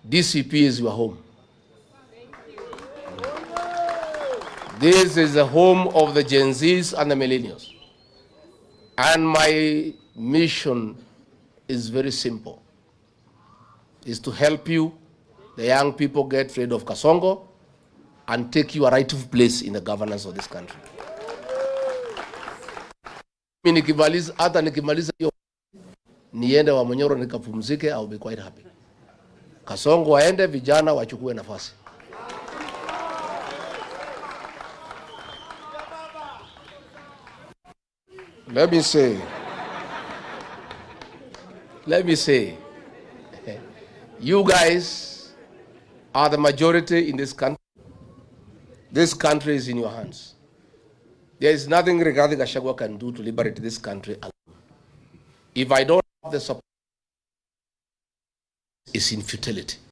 DCP is your home. This is the home of the Gen Zs and the millennials. And my mission is very simple. Is to help you, the young people, get rid of Kasongo and take your rightful place in the governance of this country. Hata nikimaliza hiyo niende wa Munyoro nikapumzike, I'll be quite happy. Kasongo waende, vijana wachukue nafasi. Let me say, you guys are the majority in this country. This country is in your hands. There is nothing Rigathi Gachagua can do to liberate this country alone. If I don't have the support, it's in futility.